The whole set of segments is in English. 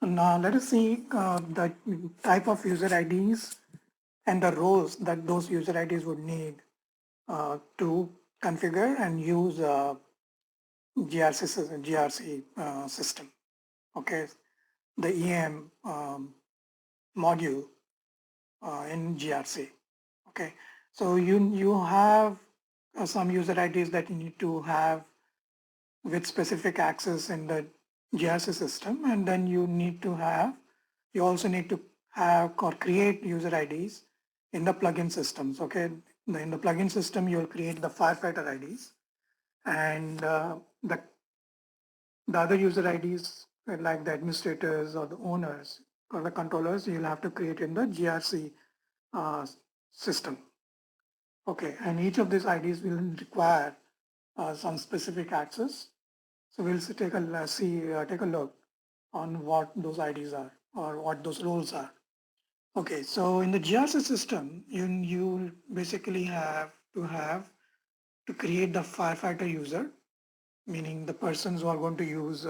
Now let us see the type of user IDs and the roles that those user IDs would need to configure and use GRC system. Okay, the EAM module in GRC. Okay, so you have some user IDs that you need to have with specific access in the GRC system, and then you also need to have or create user IDs in the plugin systems. Okay, in the plugin system, you'll create the firefighter IDs, and the other user IDs like the administrators or the owners or the controllers, you'll have to create in the GRC uh, system. Okay, and each of these IDs will require some specific access. So we'll take a look on what those IDs are or what those roles are. Okay, so in the GRC system, you basically have to create the firefighter user, meaning the persons who are going to use,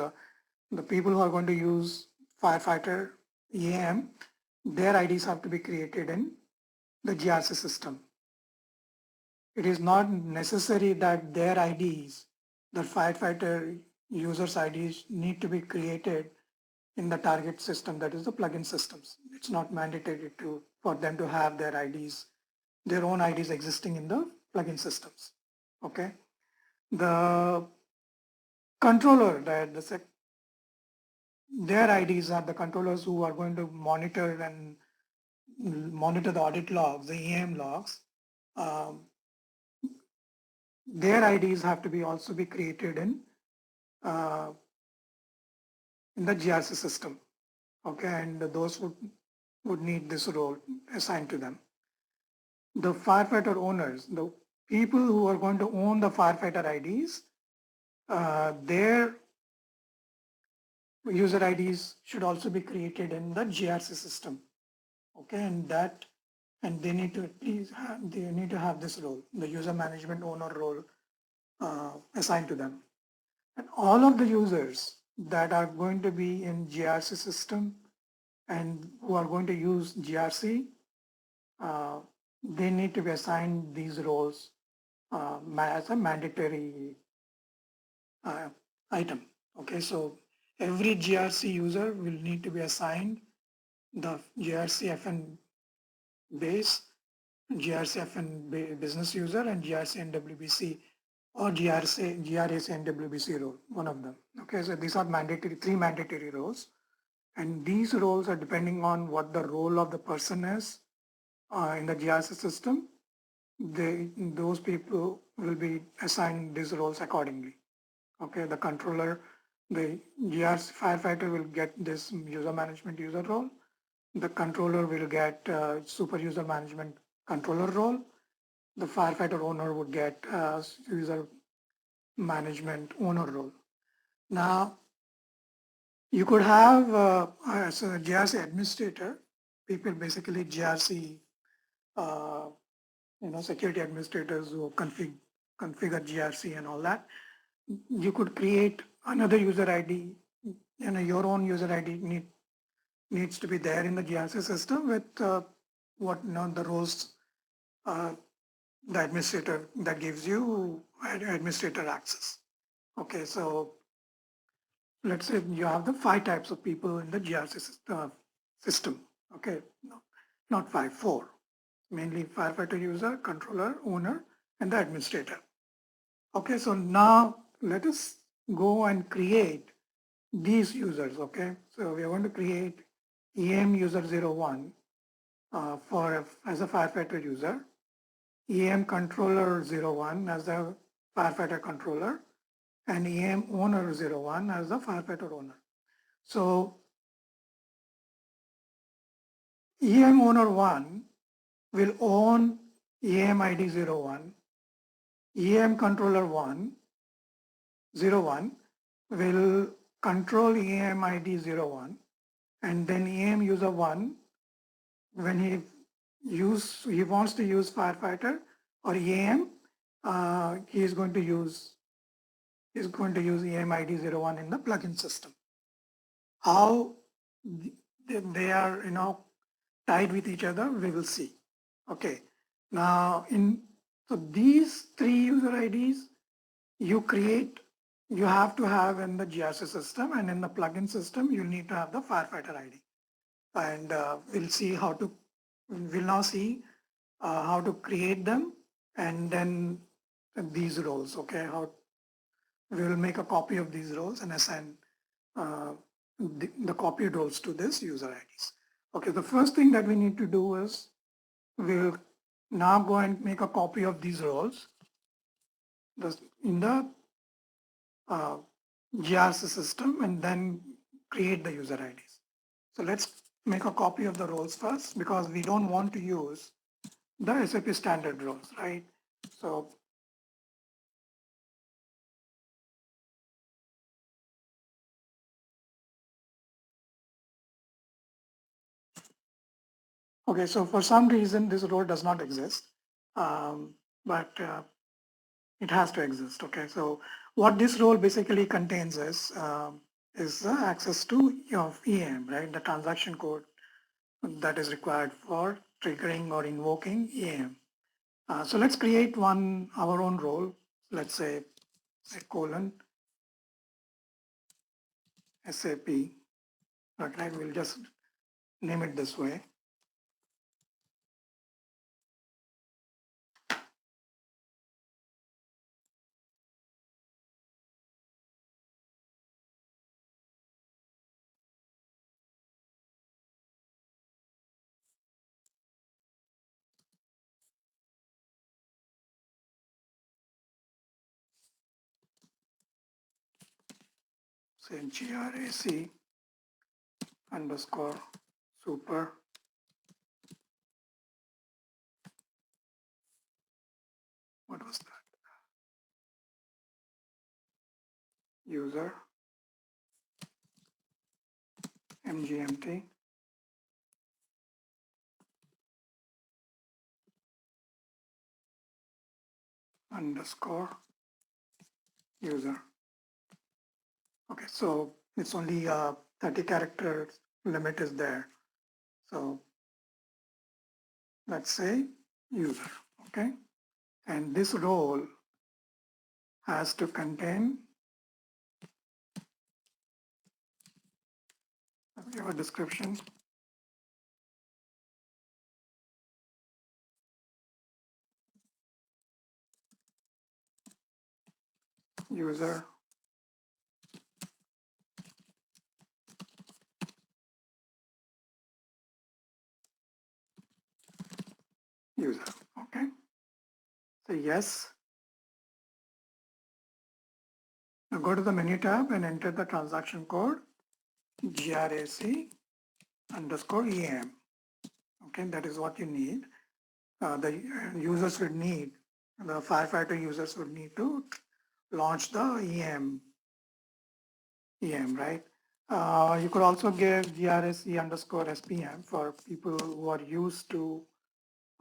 the people who are going to use firefighter EAM, their IDs have to be created in the GRC system. It is not necessary that their IDs, the firefighter users IDs need to be created in the target system, that is the plugin systems. It's not mandatory for them to have their IDs, their own IDs existing in the plugin systems. Okay. The controller, their IDs are the controllers who are going to monitor the audit logs, the EAM logs. Um, their IDs have to be also be created uh, in the GRC system. Okay, and those would need this role assigned to them. The firefighter owners, the people who are going to own the firefighter IDs, their user IDs should also be created in the GRC system. Okay, and they need to have this role, the user management owner role assigned to them. And all of the users that are going to be in GRC system and who are going to use GRC, they need to be assigned these roles as a mandatory item. Okay, so every GRC user will need to be assigned the GRC FN base, GRC FN business user, and GRC NWBC or GRAC NWBC role, one of them. Okay, so these are three mandatory roles. And these roles are depending on what the role of the person is in the GRC system. Those people will be assigned these roles accordingly. Okay, the controller, the GRC firefighter will get this user management user role. The controller will get super user management controller role. The firefighter owner would get user management owner role. Now, you could have as a GRC administrator, people basically GRC, security administrators who configure GRC and all that. You could create another user ID, your own user ID needs to be there in the GRC system with the roles the administrator that gives you administrator access. Okay, so let's say you have the 5 types of people in the GRC system. Okay, no, not 5, 4. Mainly firefighter user, controller, owner, and the administrator. Okay, so now let us go and create these users. Okay, so we are going to create EAM user 01 as a firefighter user, EAM controller 01 as a firefighter controller, and EAM owner 01 as the firefighter owner. So EAM owner 1 will own EAM ID 01, EAM controller 01 will control EAM ID 01, and then EAM user 1, when he wants to use firefighter or EAM, he is going to use EAM ID 01 in the plugin system. How they are, tied with each other, we will see. Okay. Now, so these three user IDs you create, you have to have in the GRC system, and in the plugin system, you need to have the firefighter ID. And we'll now see how to create them, and then these roles, okay? We will make a copy of these roles and assign the copied roles to this user IDs. Okay, the first thing that we need to do is we'll now go and make a copy of these roles in the GRC system and then create the user IDs. So let's make a copy of the roles first, because we don't want to use the SAP standard roles, right? So okay, so for some reason this role does not exist, but it has to exist. Okay, so what this role basically contains is the access to your EAM, right? The transaction code that is required for triggering or invoking EAM. So let's create our own role. Let's say colon SAP. Okay, we'll just name it this way. Say GRAC underscore super what was that? User MGMT underscore user. Okay, so it's only 30 characters limit is there. So let's say user, okay? And this role has to contain a description, user, user, okay? So yes, now go to the menu tab and enter the transaction code GRAC underscore EAM. Okay, that is what you need. The users would need, the firefighter users would need to launch the EM, right? You could also give GRSE underscore SPM for people who are used to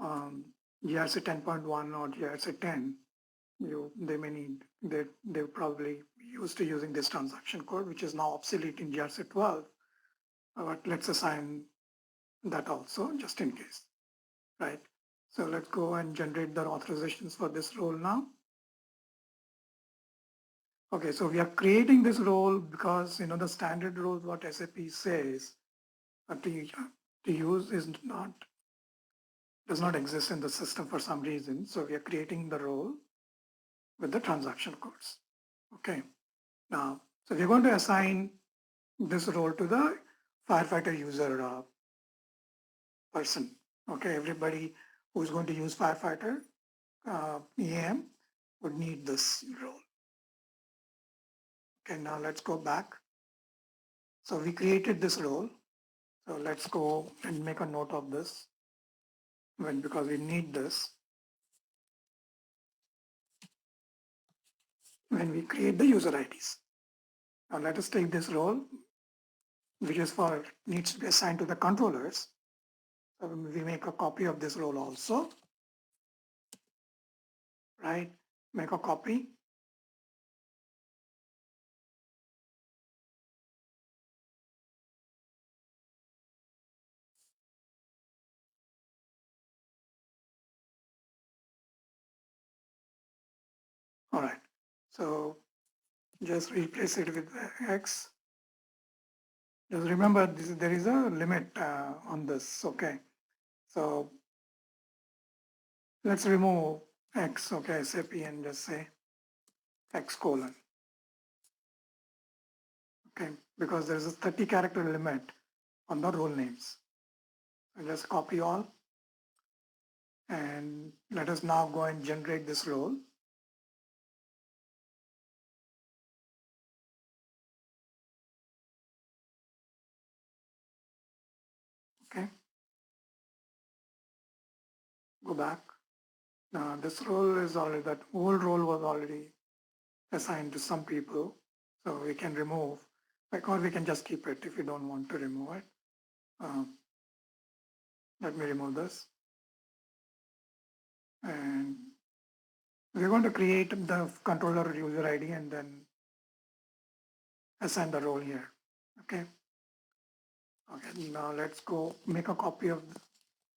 GRC 10.1 or GRC 10. They're probably used to using this transaction code, which is now obsolete in GRC 12. But let's assign that also just in case, right? So let's go and generate the authorizations for this role now. Okay, so we are creating this role because the standard role what SAP says to use does not exist in the system for some reason. So we are creating the role with the transaction codes. Okay, now so we're going to assign this role to the firefighter user person. Okay, everybody who's going to use firefighter EAM would need this role. Okay, now let's go back. So we created this role. So let's go and make a note of this because we need this when we create the user IDs. Now let us take this role, which needs to be assigned to the controllers. So we make a copy of this role also, right? Make a copy. All right. So just replace it with X. Just remember there is a limit on this. Okay. So let's remove X. Okay, SAP and just say X colon. Okay, because there's a 30 character limit on the role names. So just copy all and let us now go and generate this role. Okay, go back. Now this role is already, that old role was already assigned to some people. So we can remove, like, or we can just keep it if you don't want to remove it. Let me remove this. And we're going to create the controller user ID and then assign the role here. Okay. Okay, now let's go make a copy of,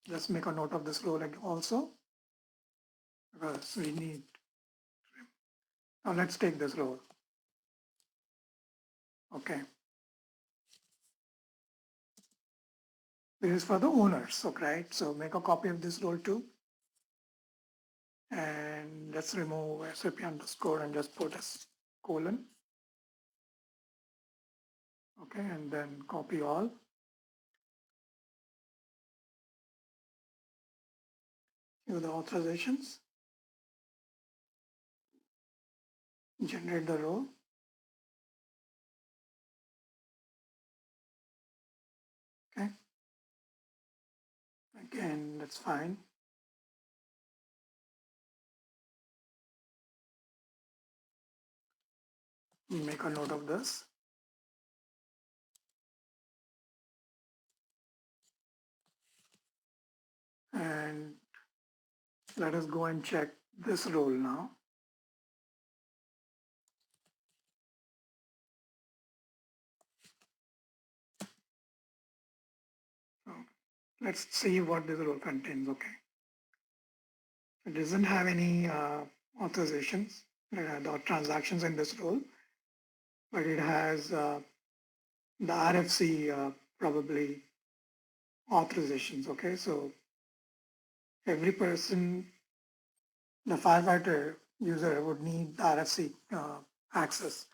just make a note of this role also, because we need, now let's take this role. Okay. This is for the owners, okay, right? So make a copy of this role too. And let's remove SAP underscore and just put as colon. Okay, and then copy all. Here are the authorizations. Generate the role. Okay. Again, that's fine. Make a note of this. And let us go and check this role now. So let's see what this role contains. Okay. It doesn't have any authorizations or transactions in this role, but it has the RFC probably authorizations. Okay, so every person, the firefighter user would need the RFC access.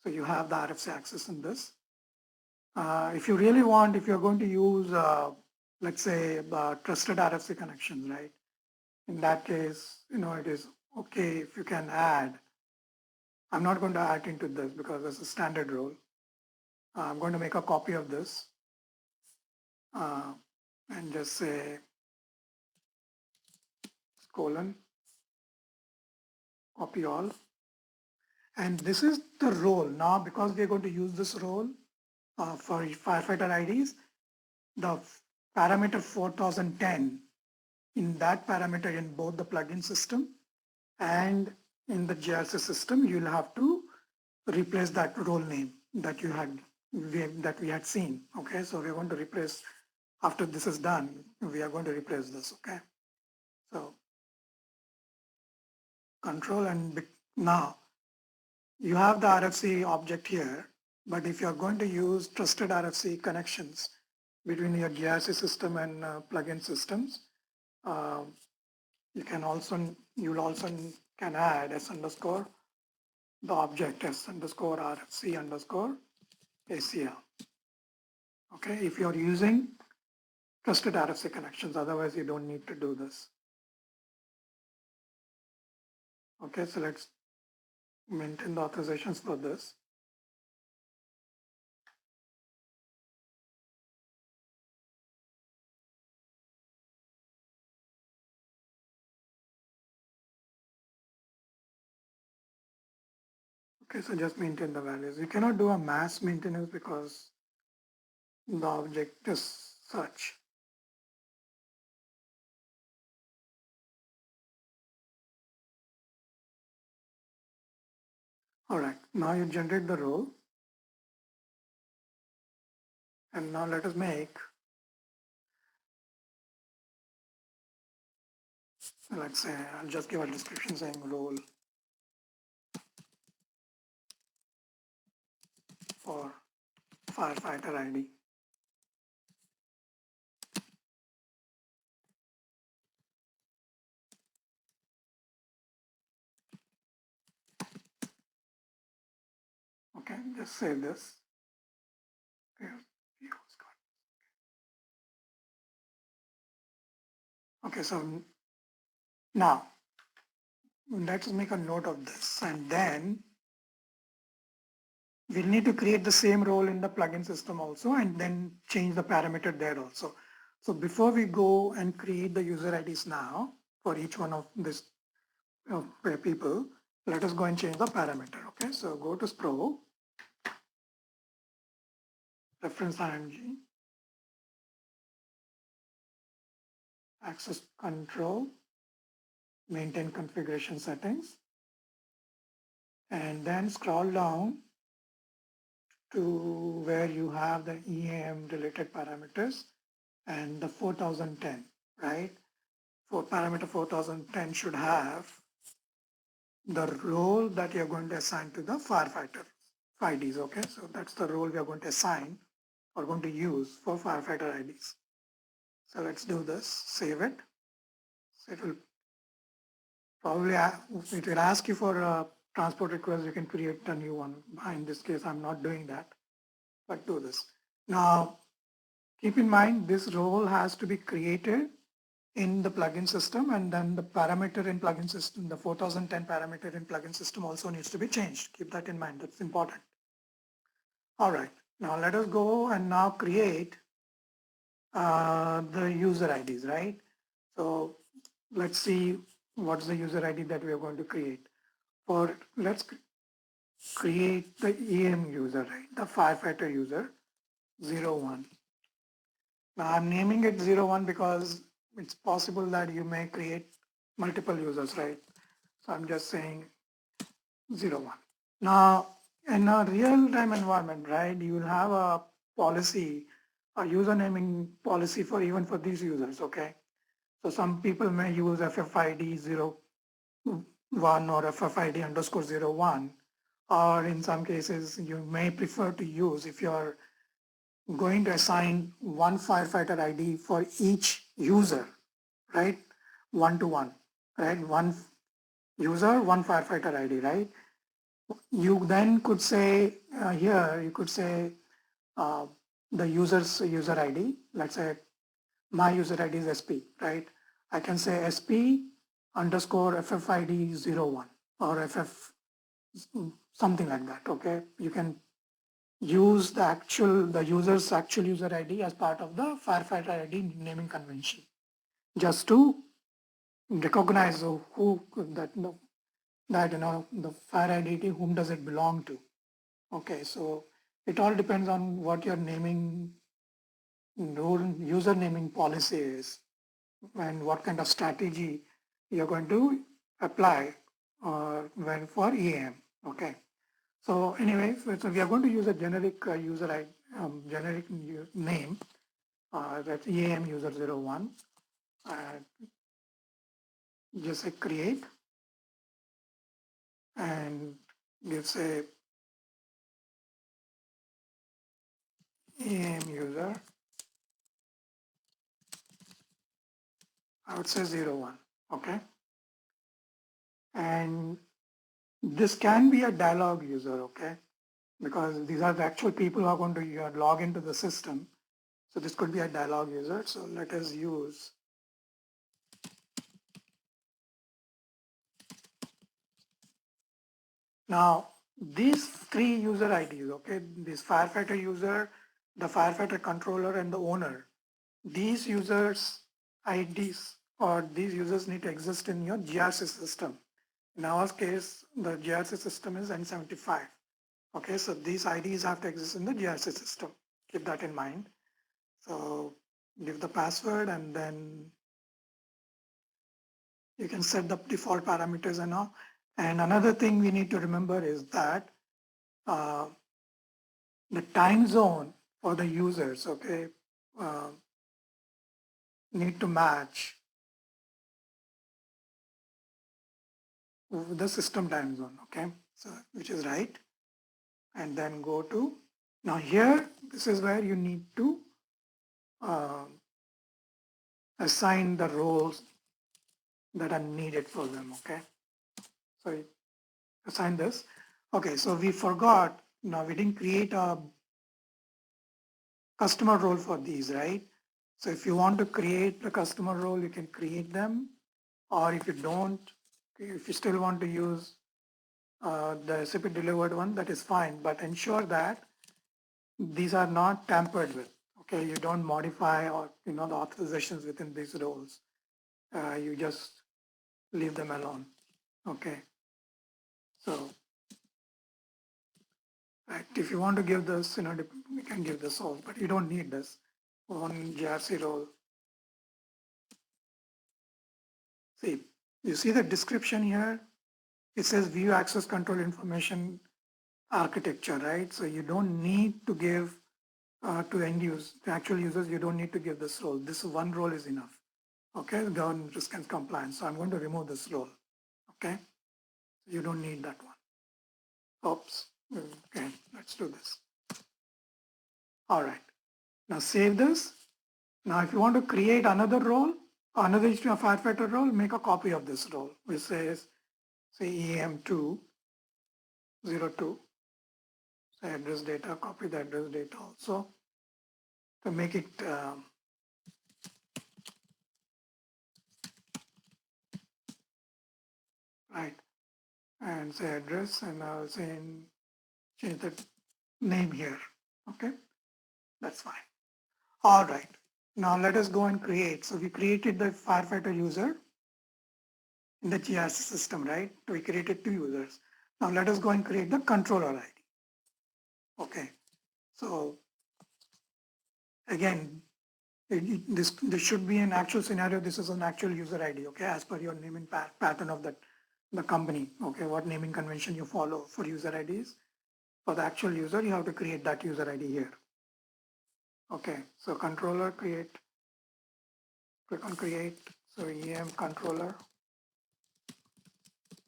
So you have the RFC access in this. If you really want, if you're going to use, let's say, trusted RFC connections, right? In that case, it is okay if you can add. I'm not going to add into this because it's a standard role. I'm going to make a copy of this and just say colon, copy all. And this is the role. Now, because we're going to use this role for firefighter IDs, the parameter 4010, in that parameter in both the plugin system and in the GRC system, you'll have to replace that role name that we had seen. Okay, so we're going to replace, after this is done, we are going to replace this. Okay, so control and now you have the RFC object here, but if you're going to use trusted RFC connections between your GRC system and plugin systems, uh, you'll also can add s underscore the object s underscore RFC underscore ACL. Okay, if you're using trusted RFC connections, otherwise you don't need to do this. Okay, so let's maintain the authorizations for this. Okay, so just maintain the values. You cannot do a mass maintenance because the object is such. All right, now you generate the role. And now let us make, let's say, I'll just give a description saying role for firefighter ID. Okay, just save this. Okay, so now let's make a note of this, and then we need to create the same role in the plugin system also, and then change the parameter there also. So before we go and create the user IDs now for each one of this people, let us go and change the parameter. Okay, so go to Spro, reference IMG, access control, maintain configuration settings, and then scroll down to where you have the EAM related parameters and the 4010, right? For parameter 4010 should have the role that you're going to assign to the firefighter IDs, okay? So that's the role we are going to assign or going to use for firefighter IDs. So let's do this, save it. So it will probably, it will ask you for a transport request, you can create a new one. In this case, I'm not doing that, but do this. Now, keep in mind, this role has to be created in the plugin system, and then the parameter in plugin system, the 4010 parameter in plugin system also needs to be changed. Keep that in mind, that's important. All right, now let us go and now create the user IDs, right? So let's see what's the user ID that we are going to create. Let's create the EAM user, right? The firefighter user 01. Now I'm naming it 01 because it's possible that you may create multiple users, right? So I'm just saying 01. Now in a real-time environment, right, you will have a policy, a user naming policy for even for these users, okay? So some people may use FFID 01 or FFID underscore 01, or in some cases you may prefer to use, if you're going to assign one firefighter ID for each user, right? One to one, right? One user, one firefighter ID, right? You then could say here, you could say uh, the user's user ID. Let's say my user ID is SP, right? I can say SP underscore FFID 01 or FF something like that, okay? You can use the user's actual user ID as part of the firefighter ID naming convention, just to recognize who that the fire identity, whom does it belong to. Okay, so it all depends on what your naming role user naming policy is and what kind of strategy you're going to apply when for EAM. Okay, so anyway, so we are going to use a generic user ID, generic name, that's EAM user 01. Just say create and give say EAM user, I would say 01, okay? And this can be a dialog user, okay? Because these are the actual people who are going to log into the system. So this could be a dialog user. So let us use now these three user IDs, okay? This firefighter user, the firefighter controller, and the owner. These users IDs or these users need to exist in your GRC system. In our case, the GRC system is N75. Okay, so these IDs have to exist in the GRC system. Keep that in mind. So give the password and then you can set the default parameters and all. And another thing we need to remember is that uh, the time zone for the users, okay, uh, need to match the system time zone, okay, so which is right. And then go to Now here, this is where you need to uh, assign the roles that are needed for them, okay? So you assign this. Okay, so we forgot, now we didn't create a customer role for these, right? So if you want to create the customer role, you can create them. Or if you don't, if you still want to use the SAP delivered one, that is fine, but ensure that these are not tampered with. Okay, you don't modify or the authorizations within these roles. You just leave them alone. Okay, so right, if you want to give this, we can give this all, but you don't need this one GRC role. See, you see the description here. It says view access control information architecture, right? So you don't need to give to end use, the actual users, you don't need to give this role. This one role is enough. Okay, governance risk and compliance. So I'm going to remove this role. Okay, you don't need that one. Oops. Okay, let's do this. All right. Now save this. Now if you want to create another role, another firefighter role, make a copy of this role, which says, say EAM202. Say address data, copy the address data also to make it right. And say address, and I'll say change the name here. Okay, that's fine. All right. Now let us go and create. So we created the firefighter user in the GRC system, right? We created two users. Now let us go and create the controller ID. Okay. So again, this should be an actual scenario. This is an actual user ID. Okay, as per your naming pattern of the company. Okay, what naming convention you follow for user IDs. For the actual user, you have to create that user ID here. Okay, so controller create. Click on create. So EAM controller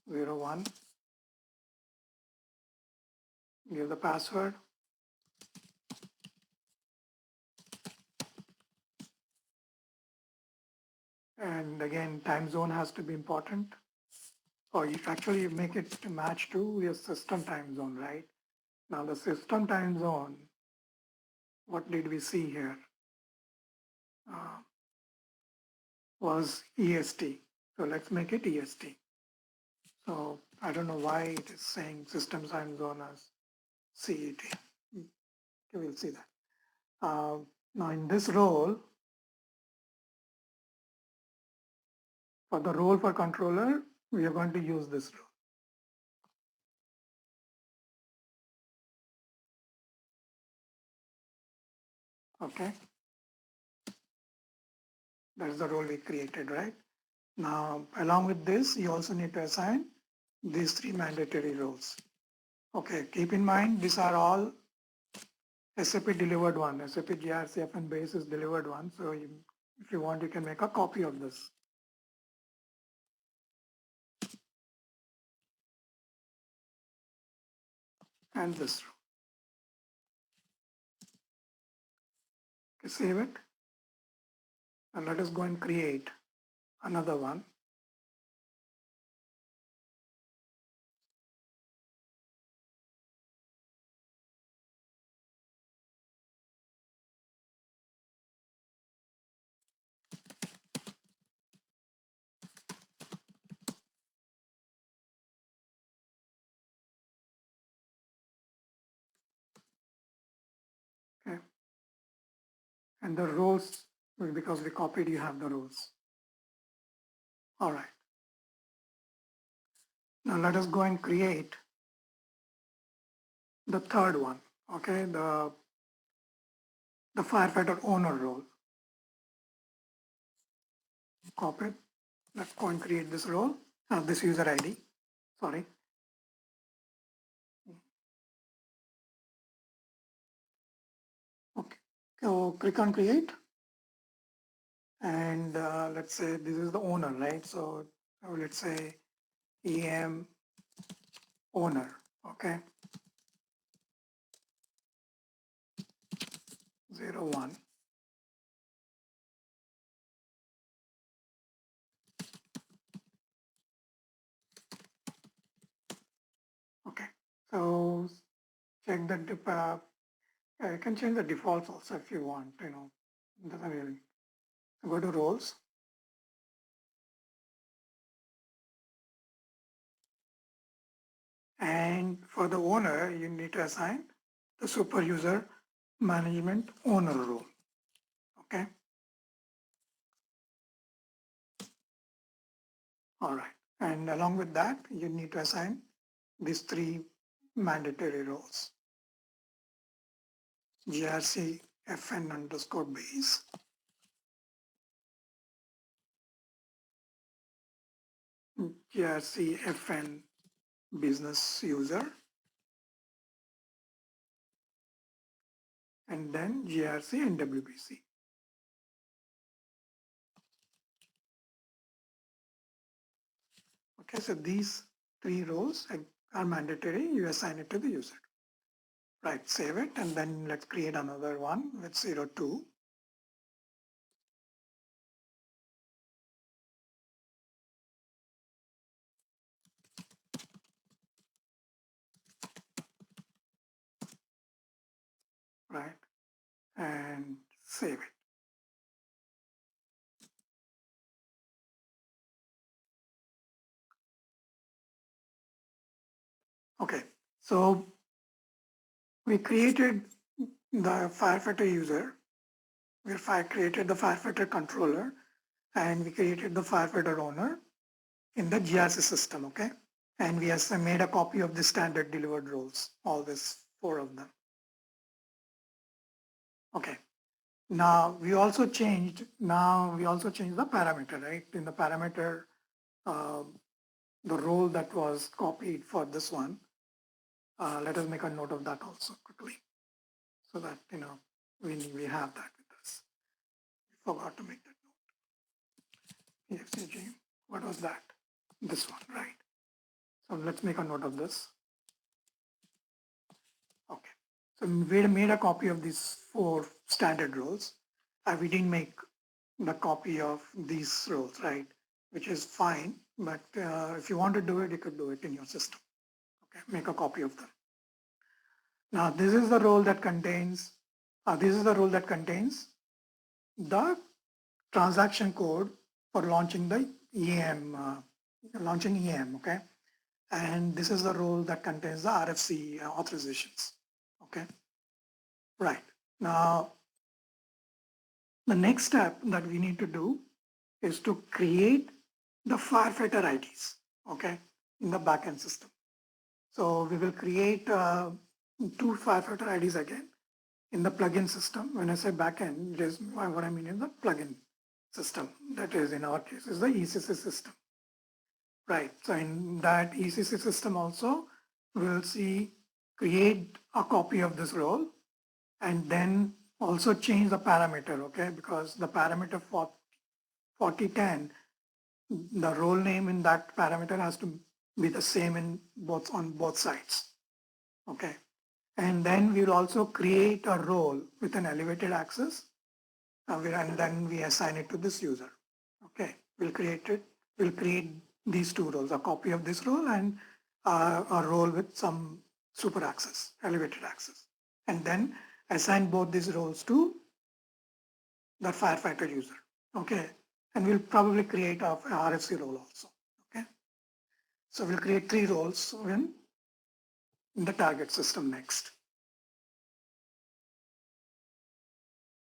01. Give the password. And again, time zone has to be important. Or you actually make it to match to your system time zone, right? Now the system time zone, what did we see here? Was EST. So let's make it EST. So I don't know why it is saying system time zone as CET. Okay, we'll see that. Now in this role, for the role for controller, we are going to use this role. Okay, that's the role we created, right? Now, along with this, you also need to assign these three mandatory roles. Okay, keep in mind, these are all SAP delivered one. SAP GRC and base is delivered one. So if you want, you can make a copy of this. And this. Okay, save it. And let us go and create another one. Okay. And the roles, because we copied, you have the roles. All right. Now let us go and create the third one. Okay, the firefighter owner role. Copy it. Let's go and create this role, this user ID. Sorry. Okay. So click on create. And let's say this is the owner, right? So let's say EM owner. Okay. 1. Okay, so check the you can change the defaults also if you want, doesn't really. Go to roles. And for the owner, you need to assign the super user management owner role. Okay. All right. And along with that, you need to assign these 3 mandatory roles. GRC FN underscore base, GRC FN business user, and then GRC and WBC. Okay, so these 3 roles are mandatory. You assign it to the user. Right, save it, and then let's create another one with 02. Right, and save it. Okay, so we created the firefighter user, we created the firefighter controller, and we created the firefighter owner in the GRC system, okay? And we have made a copy of the standard delivered roles, all these 4 of them. Okay, now we also changed the parameter, right? In the parameter, the role that was copied for this one, let us make a note of that also quickly so that, we have that with us. We forgot to make that note. EFCG, what was that? This one, right? So let's make a note of this. Okay. So we made a copy of these 4 standard roles. We didn't make the copy of these roles, right? Which is fine, but if you want to do it, you could do it in your system. Okay, make a copy of them. Now this is the role that contains, the transaction code for launching the EAM, okay? And this is the role that contains the RFC authorizations, okay? Right, now the next step that we need to do is to create the firefighter IDs, okay, in the backend system. So we will create 2 firefighter IDs again in the plugin system. When I say backend, what I mean is the plugin system. That is, in our case, is the ECC system. Right, so in that ECC system also, we'll create a copy of this role and then also change the parameter, okay? Because the parameter for 4010, the role name in that parameter has to be the same on both sides, okay? And then we'll also create a role with an elevated access, and then we assign it to this user, okay? We'll create these 2 roles, a copy of this role and a role with some super access, elevated access, and then assign both these roles to the firefighter user, okay? And we'll probably create a RFC role also, okay? So we'll create 3 roles in the target system next.